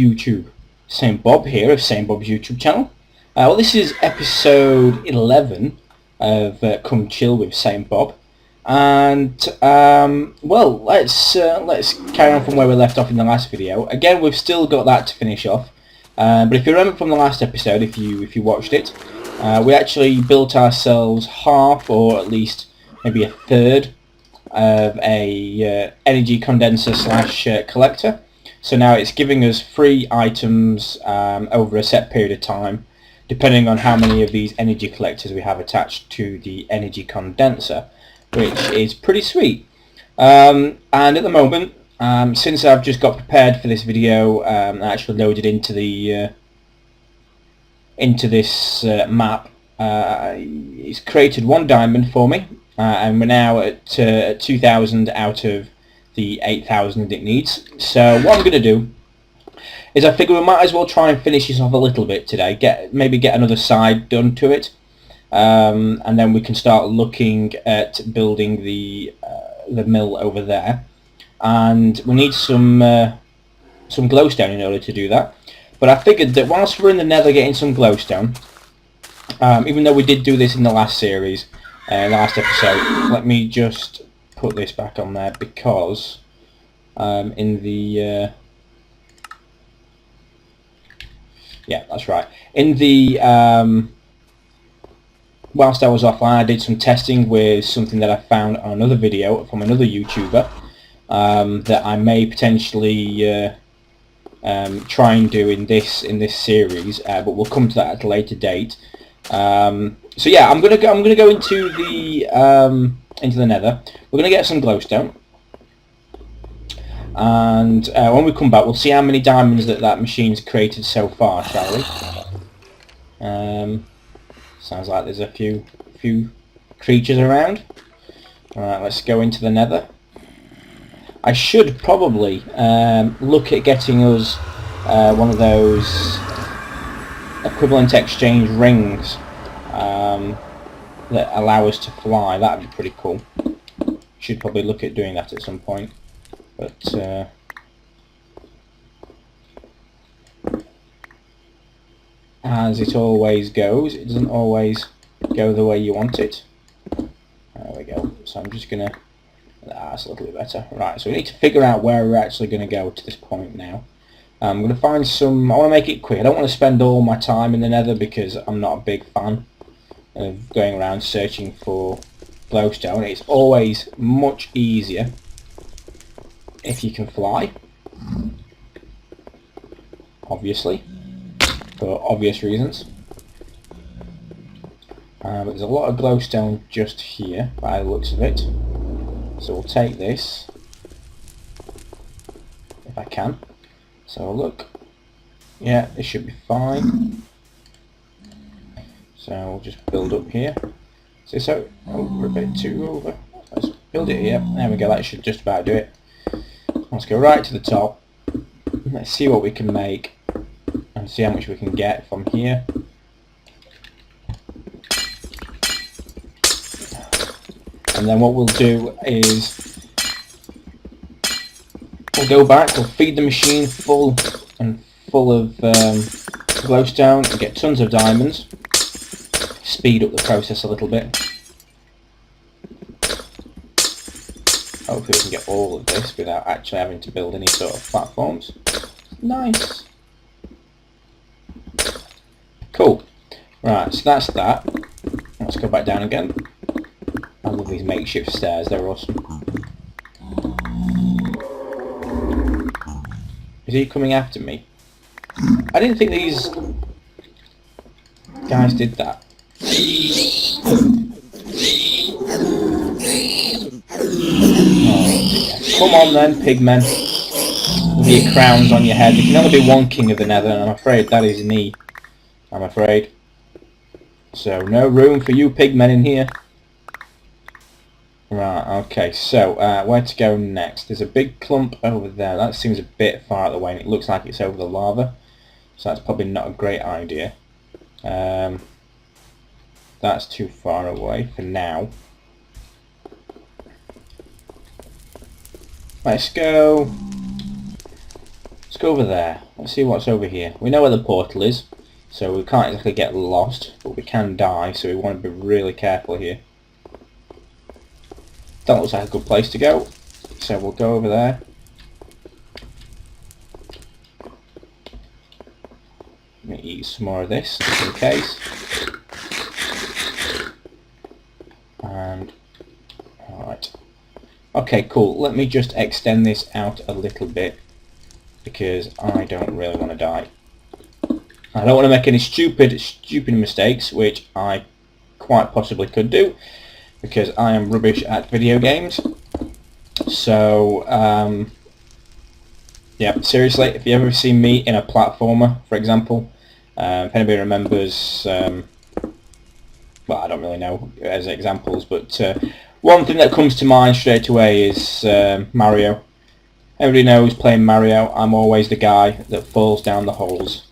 YouTube. Saintbob here of Saintbob's YouTube channel. Well, this is episode 11 of Come Chill with Saintbob, and well, let's carry on from where we left off in the last video. Again, we've still got that to finish off, but if you remember from the last episode, if you watched it, we actually built ourselves half, or at least maybe a third, of a energy condenser slash collector. So now it's giving us free items over a set period of time, depending on how many of these energy collectors we have attached to the energy condenser, which is pretty sweet. And at the moment, since I've just got prepared for this video, I actually loaded into the into this map. It's created one diamond for me, and we're now at 2,000 out of the 8,000 it needs. So what I'm going to do is, I figure we might as well try and finish this off a little bit today. Maybe get another side done to it, and then we can start looking at building the mill over there. And we need some glowstone in order to do that. But I figured that whilst we're in the Nether getting some glowstone, even though we did do this in the last series, last episode, let me just put this back on there, because in the yeah, that's right, in the whilst I was offline, I did some testing with something that I found on another video from another YouTuber, that I may potentially try and do in this series, but we'll come to that at a later date. So yeah, I'm gonna go into the Nether. We're gonna get some glowstone, and when we come back, we'll see how many diamonds that machine's created so far, shall we? Sounds like there's a few creatures around. Alright, let's go into the Nether. I should probably look at getting us one of those equivalent exchange rings that allow us to fly. That'd be pretty cool. Should probably look at doing that at some point. But as it always goes, it doesn't always go the way you want it. There we go. So I'm just gonna... That's a little bit better. Right, so we need to figure out where we're actually going to go to this point now. I'm going to find some... I want to make it quick. I don't want to spend all my time in the Nether, because I'm not a big fan of going around searching for glowstone. It's always much easier if you can fly, obviously, for obvious reasons. But there's a lot of glowstone just here, by the looks of it. So we'll take this, if I can. So look, yeah, this should be fine. So we'll just build up here. So we're a bit too over. Let's build it here. There we go, that should just about do it. Let's go right to the top. Let's see what we can make, and see how much we can get from here. And then what we'll do is we'll go back, we'll feed the machine full of glowstone and get tons of diamonds. Speed up the process a little bit. Hopefully we can get all of this without actually having to build any sort of platforms. Nice. Cool. Right, so that's that. Let's go back down again. I love these makeshift stairs, they're awesome. Is he coming after me? I didn't think these guys did that. Oh, come on then, pigmen. With your crowns on your head. There can only be one king of the Nether, and I'm afraid that is me. I'm afraid. So, no room for you pigmen in here. Right, okay, so where to go next? There's a big clump over there. That seems a bit far out of the way, and it looks like it's over the lava. So that's probably not a great idea. That's too far away for now. Let's go Let's go over there. Let's see what's over here. We know where the portal is, so we can't exactly get lost, but we can die, so we want to be really careful here. That looks like a good place to go, so we'll go over there. Let me eat some more of this, just in case. And, alright. Okay, cool. Let me just extend this out a little bit, because I don't really want to die. I don't want to make any stupid mistakes, which I quite possibly could do, because I am rubbish at video games. So, yeah, seriously, if you ever see me in a platformer, for example, if anybody remembers, well, I don't really know as examples, but one thing that comes to mind straight away is Mario. Everybody knows playing Mario, I'm always the guy that falls down the holes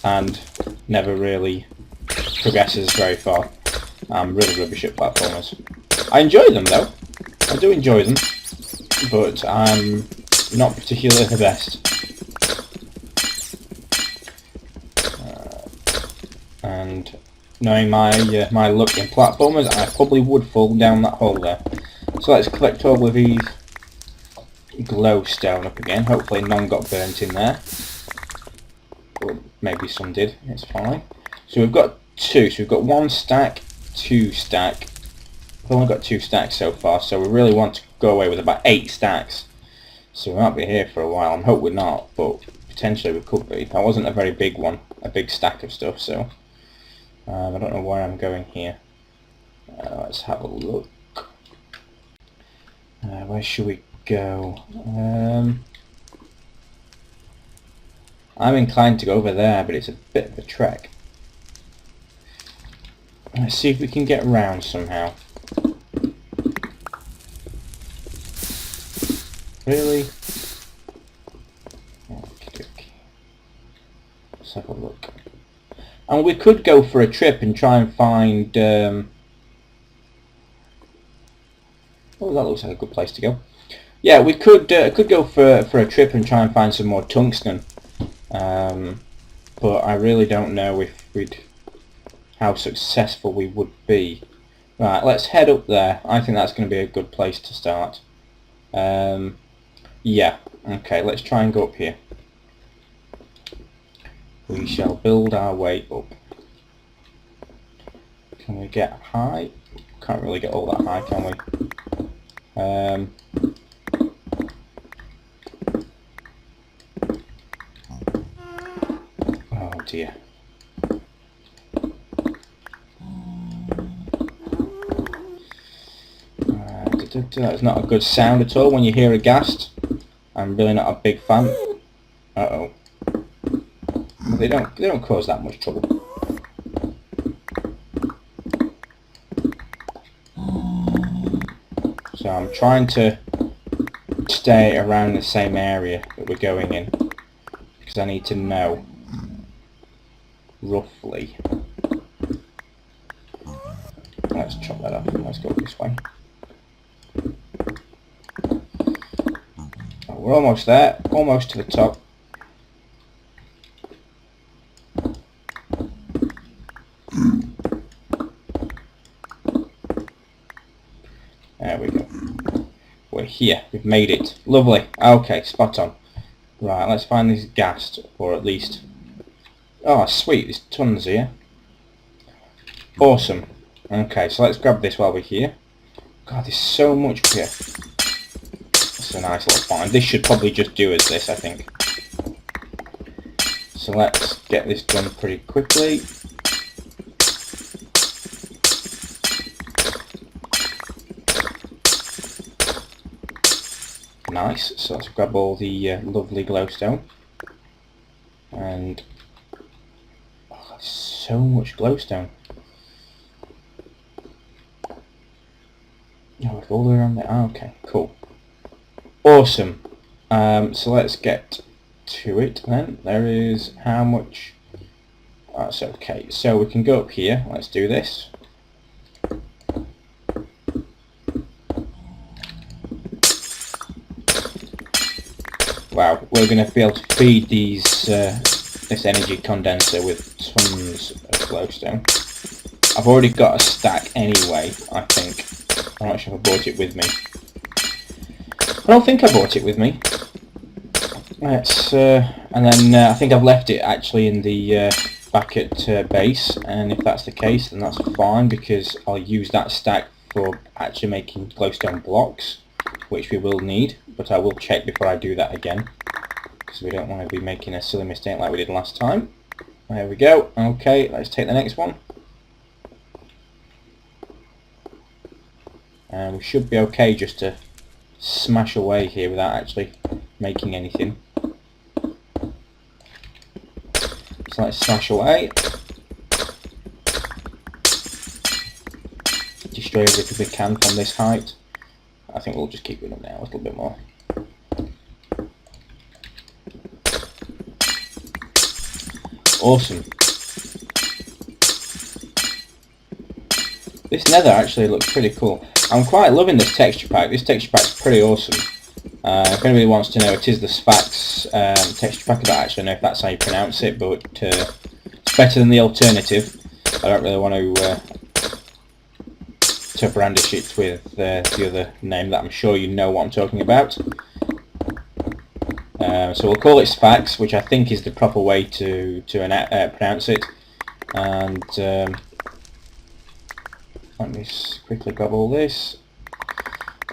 and never really progresses very far. I'm really rubbish at platformers. I enjoy them though, I do enjoy them, but I'm not particularly the best. And knowing my luck in platformers, I probably would fall down that hole there. So let's collect all of these glowstone up again. Hopefully none got burnt in there. Or maybe some did, it's fine. So we've got two, so we've got 1 stack, 2 stack. We've only got 2 stacks so far, so we really want to go away with about 8 stacks. So we might be here for a while. I hope we're not, but potentially we could be. That wasn't a very big one, a big stack of stuff, so I don't know where I'm going here. Let's have a look. Where should we go? I'm inclined to go over there, but it's a bit of a trek. Let's see if we can get around somehow. Really? Okay. Let's have a look. And we could go for a trip and try and find... oh, that looks like a good place to go. Yeah, we could go for a trip and try and find some more tungsten. But I really don't know if how successful we would be. Right, let's head up there. I think that's going to be a good place to start. Yeah, okay, let's try and go up here. We shall build our way up. Can we get high? Can't really get all that high, can we? Oh dear. That's not a good sound at all when you hear a ghast. I'm really not a big fan. Uh-oh. They don't cause that much trouble. So I'm trying to stay around the same area that we're going in, because I need to know roughly. Let's chop that up and let's go this way. Oh, we're almost there, almost to the top. There we go. We're here. We've made it. Lovely. Okay, spot on. Right, let's find these ghast, or at least... Oh, sweet. There's tons here. Awesome. Okay, so let's grab this while we're here. God, there's so much here. That's a nice little find. This should probably just do us this, I think. So let's get this done pretty quickly. Nice, so let's grab all the lovely glowstone. And oh, that's so much glowstone. Oh, it's all around there. Oh, okay, cool. Awesome. So let's get to it then. There is how much? That's okay. So we can go up here. Let's do this. Wow, we're going to be able to feed these this energy condenser with tons of glowstone. I've already got a stack anyway, I think. I'm not sure if I brought it with me. I don't think I brought it with me. Let's, and then I think I've left it actually in the back at base, and if that's the case then that's fine, because I'll use that stack for actually making glowstone blocks, which we will need, but I will check before I do that again, because we don't want to be making a silly mistake like we did last time. There we go. Okay, let's take the next one. And we should be okay just to smash away here without actually making anything. So let's smash away. Destroy everything we can from this height. I think we'll just keep it up now a little bit more. Awesome. This nether actually looks pretty cool. I'm quite loving this texture pack. This texture pack's pretty awesome. If anybody wants to know, it is the Sphax texture pack. I don't actually know if that's how you pronounce it, but it's better than the alternative. I don't really want to brandish it with the other name that I'm sure you know what I'm talking about. So we'll call it Sphax, which I think is the proper way to pronounce it. And let me quickly grab all this.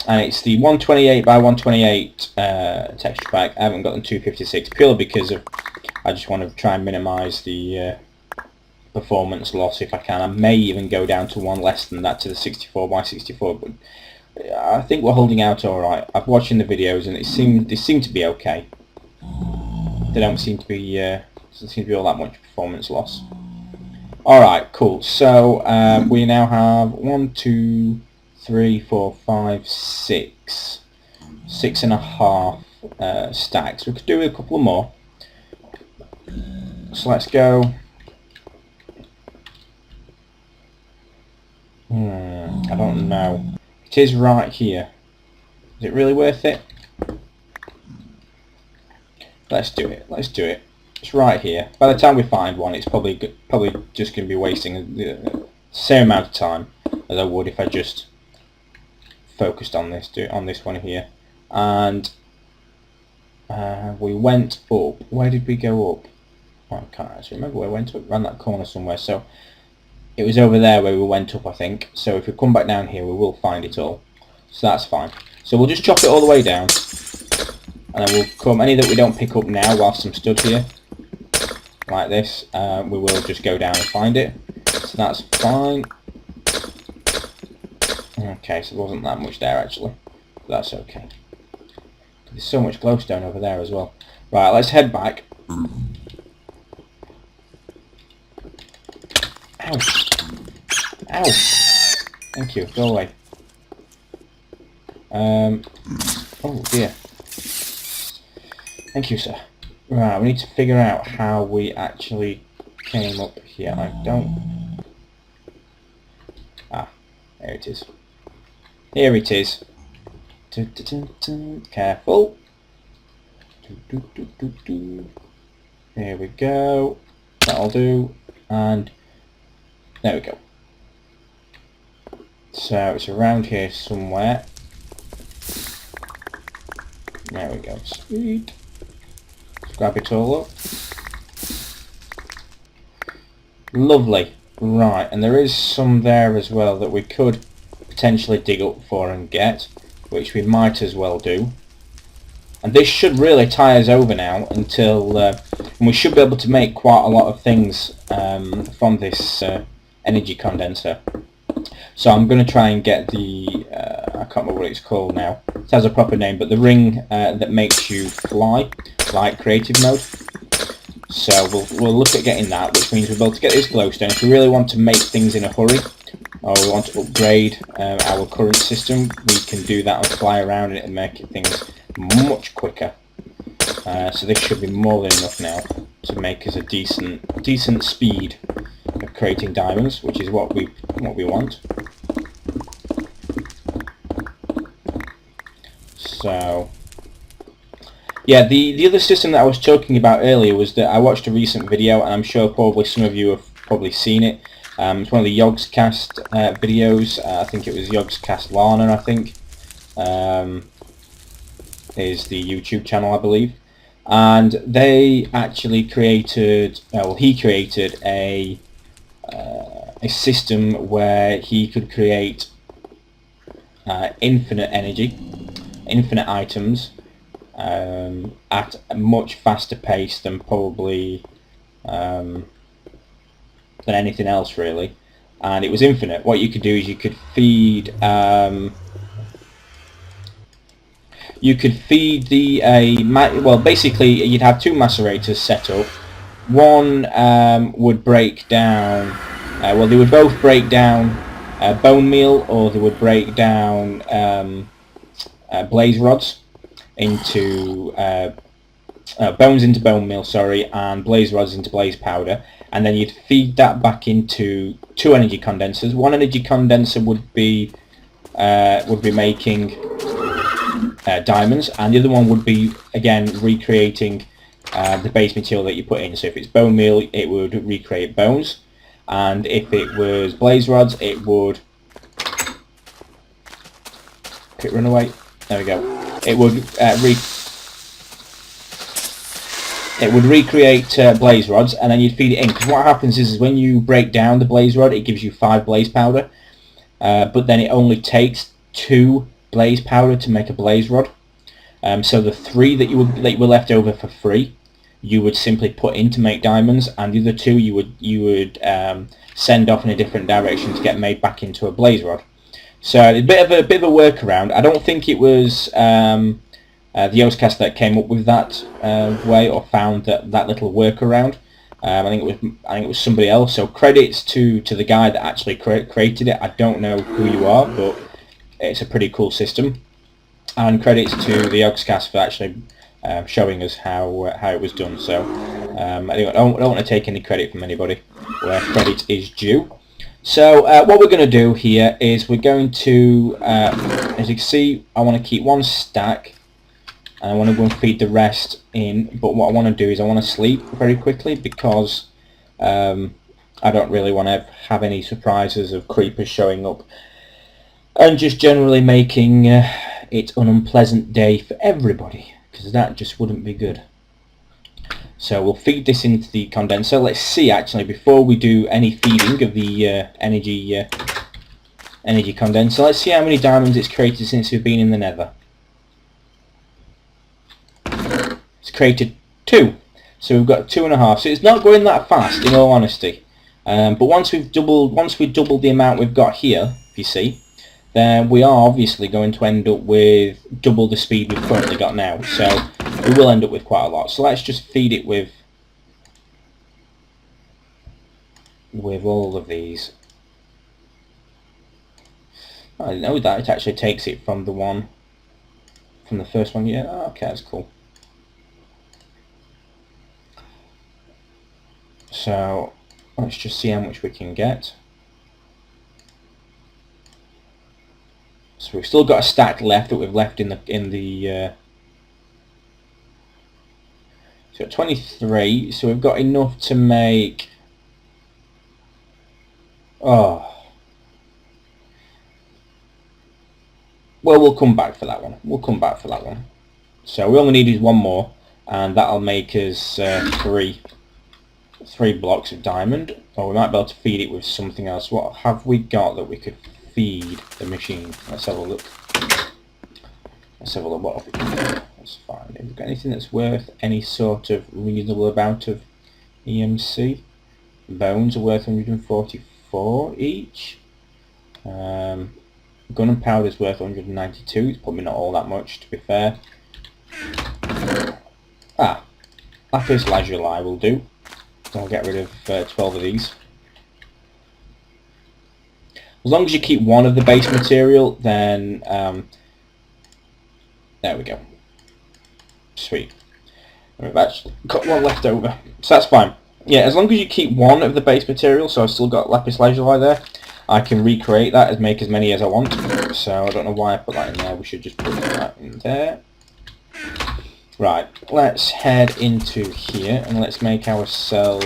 And it's the 128 by 128 texture pack. I haven't got the 256 purely because I just want to try and minimise the performance loss if I can. I may even go down to one less than that, to the 64 by 64, but I think we're holding out alright. I've watched the videos and they seem to be okay. They don't seem to be all that much performance loss. Alright, cool. So we now have 1, 2, 3, 4, 5, 6. 6.5 stacks. We could do a couple more. So let's go. I don't know. It is right here. Is it really worth it? Let's do it. Let's do it. It's right here. By the time we find one, it's probably just going to be wasting the same amount of time as I would if I just focused on this one here. And we went up. Where did we go up? I can't actually remember where we went up. Around that corner somewhere. So it was over there where we went up, I think. So if we come back down here, we will find it all. So that's fine. So we'll just chop it all the way down. And then we'll come, any that we don't pick up now whilst I'm stood here, like this, we will just go down and find it. So that's fine. Okay, so there wasn't that much there actually. But that's okay. There's so much glowstone over there as well. Right, let's head back. Ow! Ow! Thank you, go away. Oh dear. Thank you, sir. Right, we need to figure out how we actually came up here. I don't... Ah, there it is. Here it is. Dun, dun, dun, dun. Careful. Dun, dun, dun, dun, dun. Here we go. That'll do. And there we go. So it's around here somewhere. There we go. Sweet. Grab it all up. Lovely. Right, and there is some there as well that we could potentially dig up for and get, which we might as well do. And this should really tie us over now until, and we should be able to make quite a lot of things from this energy condenser. So I'm going to try and get the, I can't remember what it's called now. It has a proper name, but the ring that makes you fly, like creative mode. So we'll look at getting that, which means we'll be able to get this glowstone. If we really want to make things in a hurry, or we want to upgrade our current system, we can do that and fly around it and make things much quicker. So this should be more than enough now to make us a decent speed of creating diamonds, which is what we want. So Yeah, the other system that I was talking about earlier was that I watched a recent video, and I'm sure probably some of you have probably seen it. It's one of the Yogscast videos. I think it was Yogscast Lana, I think, is the YouTube channel, I believe. And they actually created, well, he created a system where he could create infinite energy, infinite items, at a much faster pace than probably than anything else really, and it was infinite. What you could do is you could feed the well, basically you'd have two macerators set up. One would break down, well, they would both break down bone meal, or they would break down blaze rods into bones into bone meal, sorry, and blaze rods into blaze powder, and then you'd feed that back into two energy condensers. One energy condenser would be making diamonds, and the other one would be again recreating the base material that you put in. So if it's bone meal, it would recreate bones, and if it was blaze rods, it would run away. There we go. It would recreate blaze rods, and then you'd feed it in. Because what happens is when you break down the blaze rod, it gives you 5 blaze powder, but then it only takes 2 blaze powder to make a blaze rod. So the 3 that were left over for free, you would simply put in to make diamonds, and the other 2 you would send off in a different direction to get made back into a blaze rod. So a bit of a workaround. I don't think it was the Yogscast that came up with that way, or found that little workaround. I think it was somebody else. So credits to the guy that actually created it. I don't know who you are, but it's a pretty cool system. And credits to the Yogscast for actually showing us how it was done. So I don't want to take any credit from anybody where credit is due. So what we're going to do here is we're going to, as you can see, I want to keep 1 stack, and I want to go and feed the rest in. But what I want to do is I want to sleep very quickly, because I don't really want to have any surprises of creepers showing up and just generally making it an unpleasant day for everybody, because that just wouldn't be good. So we'll feed this into the condenser. Let's see, actually, before we do any feeding of the energy condenser, let's see how many diamonds it's created since we've been in the nether. It's created 2. So we've got 2.5. So it's not going that fast, in all honesty. But once we've doubled the amount we've got here, if you see, then we are obviously going to end up with double the speed we've currently got now. So we will end up with quite a lot. So let's just feed it with all of these. I didn't know that it actually takes it from the first one. Yeah, okay, that's cool. So let's just see how much we can get. So we've still got a stack left that we've left in the so 23. So we've got enough to make. Oh, well, we'll come back for that one. So we only need 1 more, and that'll make us 3 blocks of diamond. Or we might be able to feed it with something else. What have we got that we could feed the machine? Let's have a look. What have we got? That's fine. Have we got anything that's worth any sort of reasonable amount of EMC? Bones are worth 144 each. Gunpowder is worth 192. It's probably not all that much, to be fair. Lapis lazuli will do. I'll get rid of 12 of these. As long as you keep 1 of the base material, then there we go. Sweet. We've actually got 1 left over, so that's fine. Yeah, as long as you keep 1 of the base material, so I've still got lapis lazuli there, I can recreate that and make as many as I want. So I don't know why I put that in there. We should just put that in there. Right, let's head into here and let's make ourselves...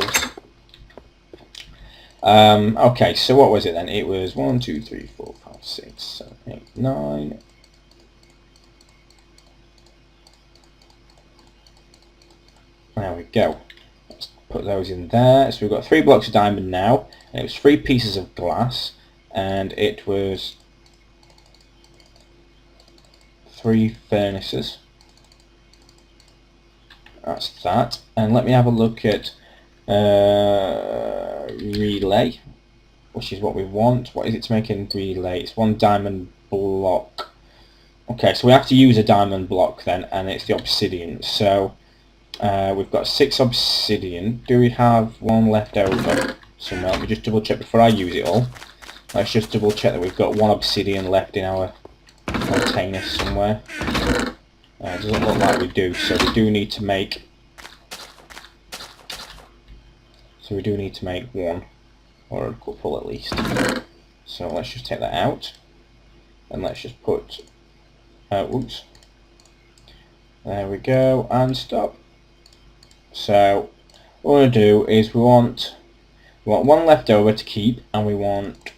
okay, so what was it then? It was 1, 2, 3, 4, 5, 6, 7, 8, 9... There we go. Let's put those in there. So we've got 3 blocks of diamond now, and it was 3 pieces of glass, and it was 3 furnaces. That's that. And let me have a look at relay, which is what we want. What is it to make a relay? It's 1 diamond block. Okay, so we have to use a diamond block then, and it's the obsidian. So we've got 6 obsidian. Do we have 1 left over somewhere? Let me just double check before I use it all. Let's just double check that we've got 1 obsidian left in our container somewhere. It doesn't look like we do, so we do need to make... one, or a couple at least. So let's just take that out, and let's just put... oops. There we go, and stop. So what we're going to do is we want 1 left over to keep, and we want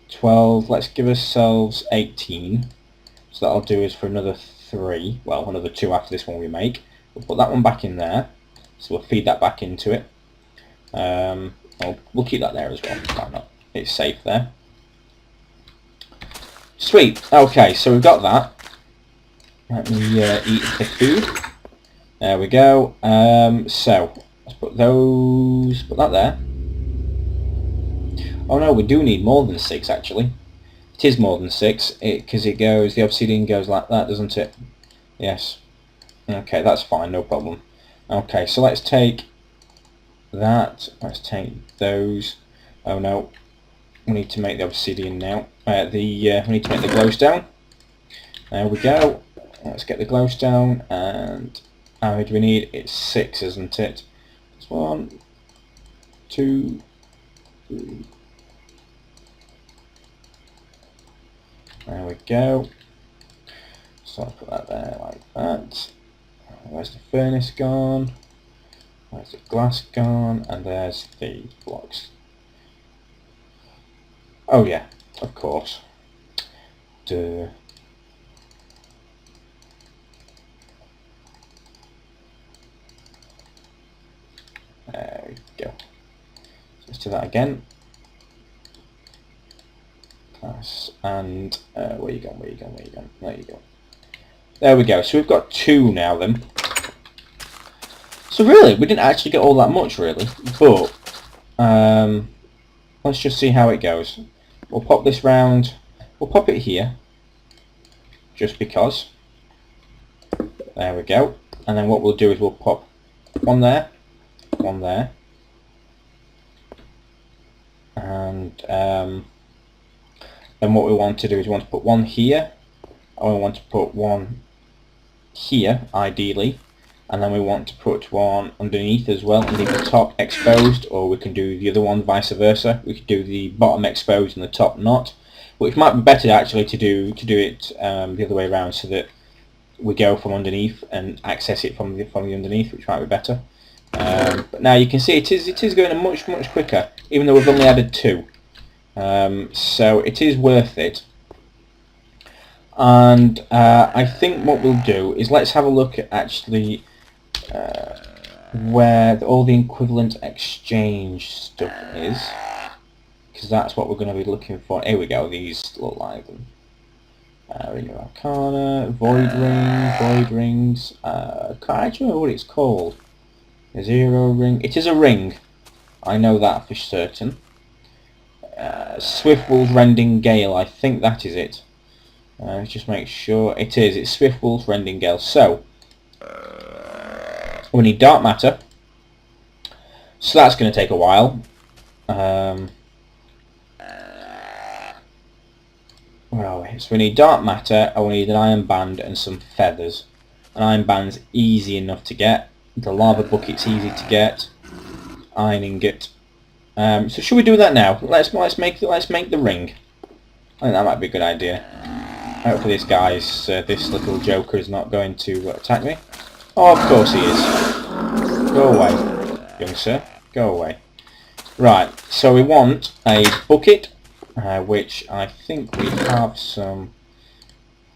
12. Let's give ourselves 18. So that'll do us for another 3. Well, another 2 after this one we make. We'll put that one back in there. So we'll feed that back into it. We'll keep that there as well. Why not? It's safe there. Sweet. Okay, so we've got that. Let me eat the food. There we go. So let's put that there. Oh no, we do need more than 6 actually. It is more than 6 because the obsidian goes like that, doesn't it? Yes. Okay, that's fine, no problem. Okay, so let's take that. Let's take those. Oh no, we need to make the obsidian now. We need to make the glowstone. There we go. Let's get the glowstone, and how many do we need? It's 6, isn't it? It's 1, 2, 3. There we go. So I'll put that there like that. Where's the furnace gone? Where's the glass gone? And there's the blocks. Oh yeah, of course. Duh. There we go. Let's do that again. Class and where you going? There you go. There we go. So we've got 2 now then. So really, we didn't actually get all that much really, but let's just see how it goes. We'll pop this round. We'll pop it here, just because. There we go. And then what we'll do is we'll pop 1 there. 1 there, and then what we want to do is we want to put 1 here, and we want to put 1 here ideally, and then we want to put 1 underneath as well and leave the top exposed, or we can do the other one vice versa. We could do the bottom exposed and the top not, which might be better actually to do it the other way around, so that we go from underneath and access it from the underneath, which might be better. But now you can see it is going much quicker, even though we've only added 2. So it is worth it. And I think what we'll do is let's have a look at actually where all the equivalent exchange stuff is, because that's what we're going to be looking for. Here we go. These look like them. Ring of Arcana, void rings. Can't actually remember what it's called. A 0 ring. It is a ring. I know that for certain. Swiftwool's Rending Gale. I think that is it. Let's just make sure. It is. It's Swiftwool's Rending Gale. So we need dark matter. So that's going to take a while. Where are we? So we need dark matter, and we need an iron band and some feathers. An iron band's easy enough to get. The lava bucket's easy to get. Iron ingot. So should we do that now? Let's make the ring. I think that might be a good idea. Hopefully this little joker is not going to attack me. Oh, of course he is. Go away, young sir. Go away. Right, so we want a bucket, which I think we have some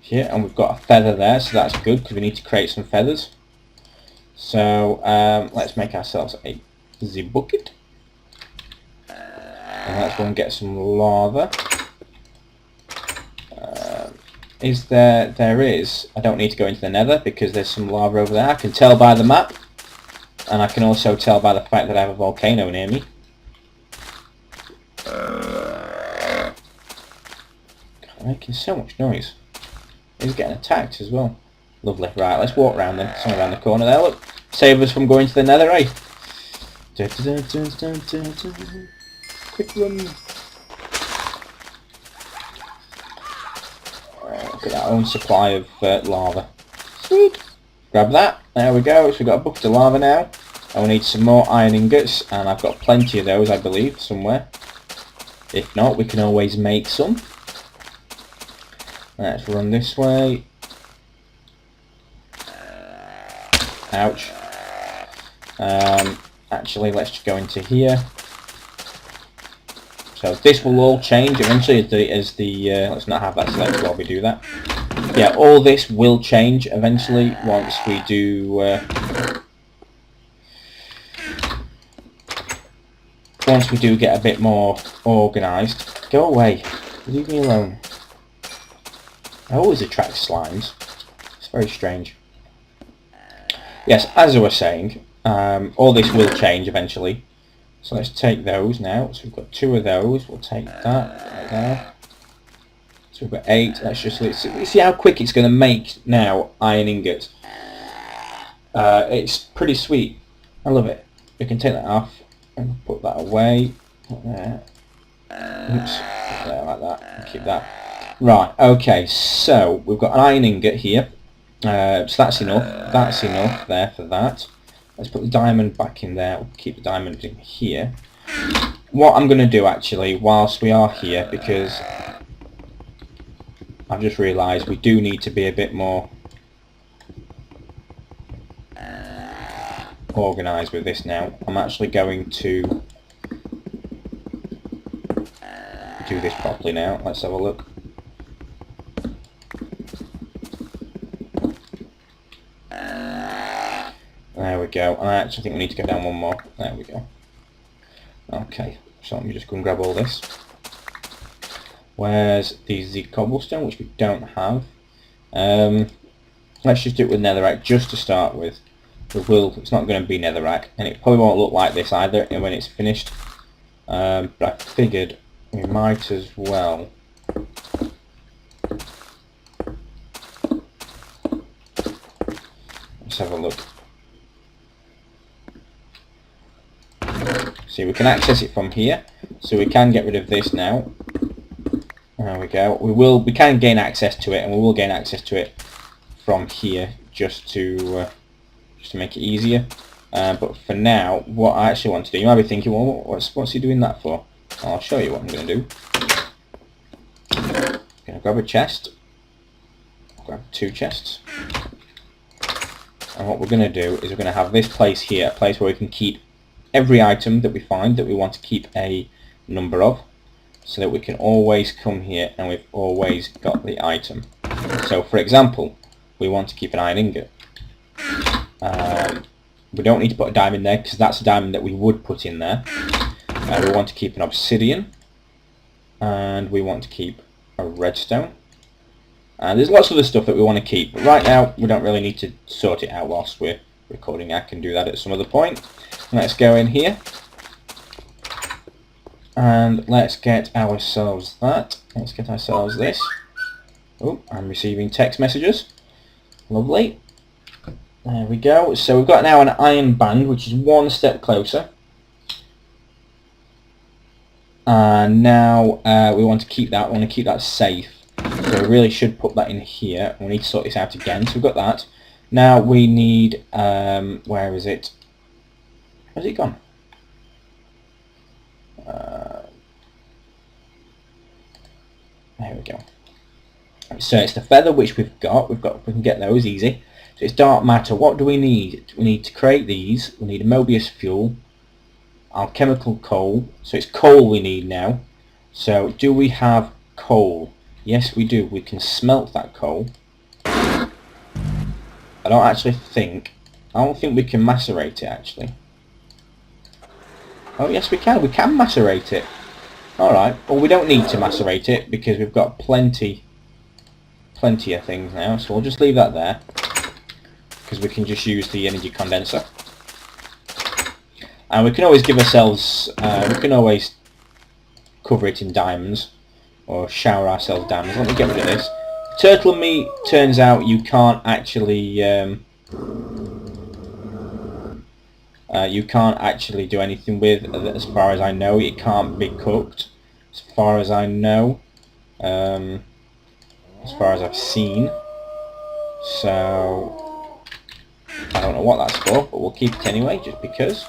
here, and we've got a feather there, so that's good because we need to create some feathers. So let's make ourselves a bucket, and let's go and get some lava. There is. I don't need to go into the nether because there's some lava over there. I can tell by the map, and I can also tell by the fact that I have a volcano near me. Making so much noise. He's getting attacked as well. Lovely. Right, let's walk around then. Somewhere around the corner there. Look, save us from going to the nether, eh? Quick run. Look at our own supply of lava. Sweet. Grab that. There we go. So we've got a bucket of lava now. And we need some more iron ingots, and I've got plenty of those, I believe, somewhere. If not, we can always make some. Let's run this way. Ouch. Actually, let's just go into here. So this will all change eventually let's not have that selected while we do that. Yeah, all this will change eventually once we do get a bit more organised. Go away. Leave me alone. I always attract slimes. It's very strange. Yes, as I was saying, all this will change eventually. So let's take those now. So we've got 2 of those. We'll take that right there. So we've got 8. Let's see how quick it's going to make now iron ingots. It's pretty sweet. I love it. We can take that off and put that away. Put there. Oops. Put there like that. And keep that. Right, okay, so we've got an iron ingot here, so that's enough there for that. Let's put the diamond back in there, we'll keep the diamond in here. What I'm going to do actually, whilst we are here, because I've just realised we do need to be a bit more organised with this now, I'm actually going to do this properly now. Let's have a look. There we go, and I actually think we need to go down one more. There we go. Okay, so let me just go and grab all this. Where's the cobblestone, which we don't have? Let's just do it with netherrack just to start with. It's not going to be netherrack, and it probably won't look like this either when it's finished. But I figured we might as well. Let's have a look. See, we can access it from here, so we can get rid of this now. There we go. We can gain access to it, and we will gain access to it from here just to make it easier. But for now, what I actually want to do, you might be thinking, well, what's he doing that for? I'll show you what I'm going to do. I'm going to grab a chest. Grab 2 chests. And what we're going to do is we're going to have this place here, a place where we can keep every item that we find that we want to keep a number of, so that we can always come here and we've always got the item. So for example, we want to keep an iron ingot. We don't need to put a diamond there because that's a diamond that we would put in there. We want to keep an obsidian, and we want to keep a redstone. And there's lots of other stuff that we want to keep, but right now we don't really need to sort it out whilst we're recording. I can do that at some other point. Let's go in here and let's get ourselves that. Let's get ourselves this. Oh, I'm receiving text messages. Lovely. There we go. So we've got now an iron band, which is one step closer. And now we want to keep that. We want to keep that safe. So we really should put that in here. We need to sort this out again. So we've got that. Now we need, where is it? Where's it gone? There we go. So it's the feather which we can get those easy. So it's dark matter. What do we need? We need to create these. We need a Mobius fuel, alchemical coal. So it's coal we need now. So do we have coal? Yes, we do. We can smelt that coal. I don't think we can macerate it actually. Oh yes, we can. We can macerate it. Alright. Well, we don't need to macerate it because we've got plenty of things now. So we'll just leave that there because we can just use the energy condenser. And we can always give ourselves, we can always cover it in diamonds or shower ourselves diamonds. Let me get rid of this. Turtle meat, turns out you can't actually do anything with, as far as I know. It can't be cooked, as far as I know, as far as I've seen. So I don't know what that's for, but we'll keep it anyway, just because.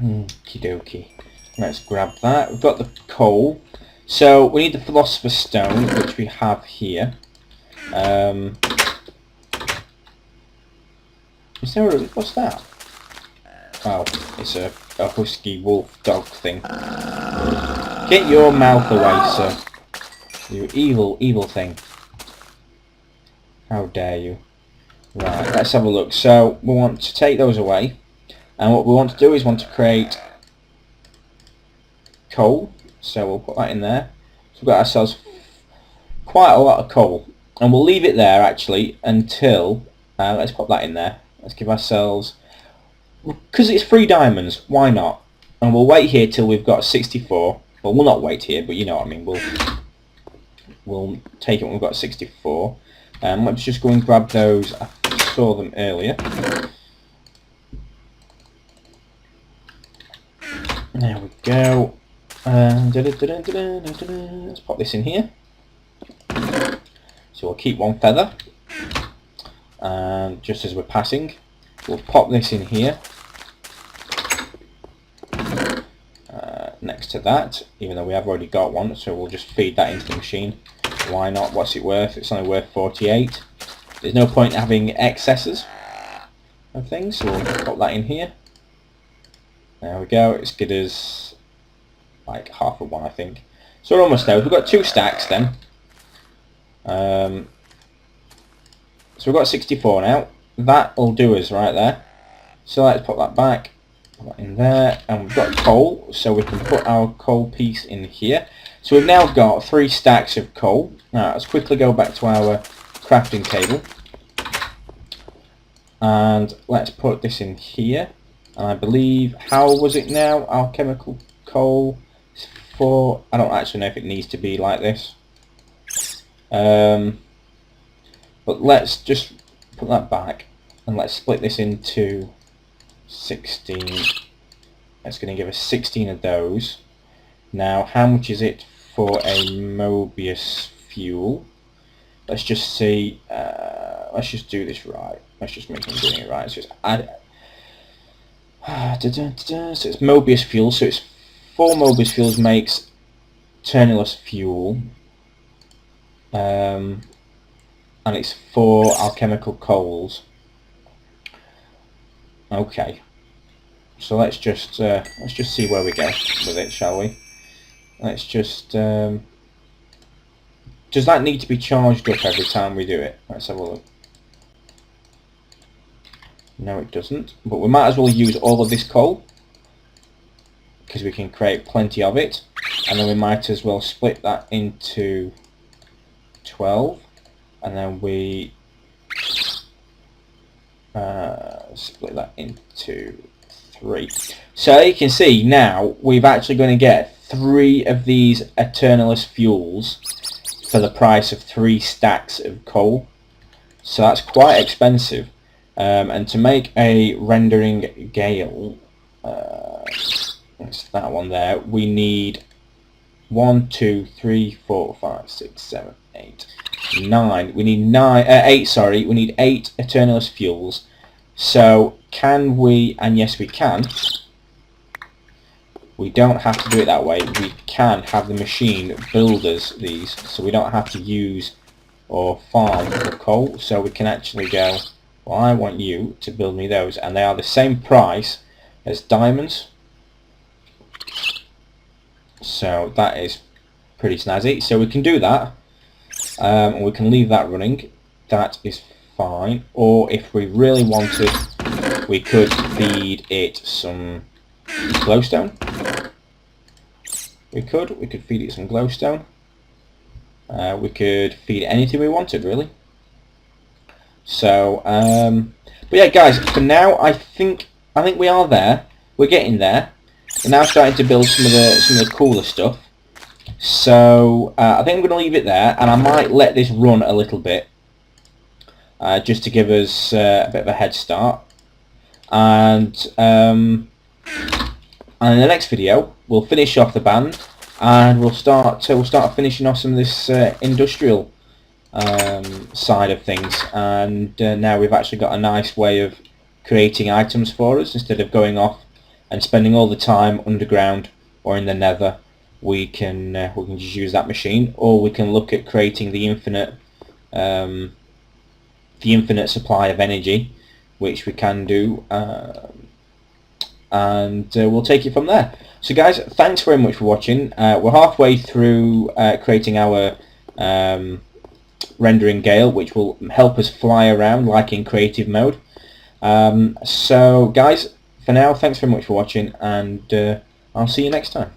Okie dokie. Let's grab that. We've got the coal. So we need the Philosopher's Stone, which we have here. Is there a... what's that? Oh, it's a husky wolf dog thing. Get your mouth away, sir. You evil, evil thing. How dare you. Right, let's have a look. So we want to take those away. And what we want to do is want to create coal. So we'll put that in there. So we've got ourselves quite a lot of coal. And we'll leave it there actually until... let's put that in there. Let's give ourselves... because it's 3 diamonds, why not? And we'll wait here till we've got 64. Well, we'll not wait here, but you know what I mean. We'll take it when we've got 64. Let's just go and grab those. I saw them earlier. There we go. Let's pop this in here. So we'll keep 1 feather. And just as we're passing, we'll pop this in here. Next to that, even though we have already got one, so we'll just feed that into the machine. Why not? What's it worth? It's only worth 48. There's no point in having excesses of things, so we'll pop that in here. There we go. It's good as like half of one, I think. So we're almost there. We've got 2 stacks then. So we've got 64 now. That'll do us right there. So let's put that back. Put that in there. And we've got coal, so we can put our coal piece in here. So we've now got 3 stacks of coal. Now let's quickly go back to our crafting table. And let's put this in here. And I believe, how was it now? Alchemical coal is 4. I don't actually know if it needs to be like this. But let's just put that back. And let's split this into 16. That's going to give us 16 of those. Now, how much is it for a Mobius fuel? Let's just see. Let's just do this right. Let's just make him doing it right. So it's add. So it's Mobius fuel. So it's 4 Mobius fuels makes Turnulus fuel. And it's 4 alchemical coals. Okay. So let's just see where we go with it, shall we? Let's just. Does that need to be charged up every time we do it? Let's have a look. No, it doesn't. But we might as well use all of this coal because we can create plenty of it, and then we might as well split that into 12, and then we split that into 3. So you can see now we've actually going to get 3 of these Eternalist fuels for the price of 3 stacks of coal. So that's quite expensive. And to make a rendering gale, it's that one there, we need 1, 2, 3, 4, 5, 6, 7, 8, 9. We need 8, sorry, we need 8 Eternalist fuels. So can we, and yes we can, we don't have to do it that way. We can have the machine build us these, so we don't have to use or farm for coal. So we can actually go, well, I want you to build me those, and they are the same price as diamonds. So that is pretty snazzy. So we can do that, and we can leave that running. That is fine. Or if we really wanted, we could feed it some glowstone. We could feed it some glowstone. We could feed it anything we wanted, really. So, but yeah, guys, for now, I think we are there. We're getting there. We're now starting to build some of the cooler stuff. So I think I'm going to leave it there, and I might let this run a little bit, just to give us a bit of a head start. And in the next video, we'll finish off the band, and we'll start finishing off some of this industrial side of things. And now we've actually got a nice way of creating items for us instead of going off and spending all the time underground or in the nether. We can just use that machine, or we can look at creating the infinite supply of energy, which we can do, and we'll take it from there. So guys, thanks very much for watching. We're halfway through creating our rendering gale, which will help us fly around like in creative mode. So guys, for now, thanks very much for watching, and I'll see you next time.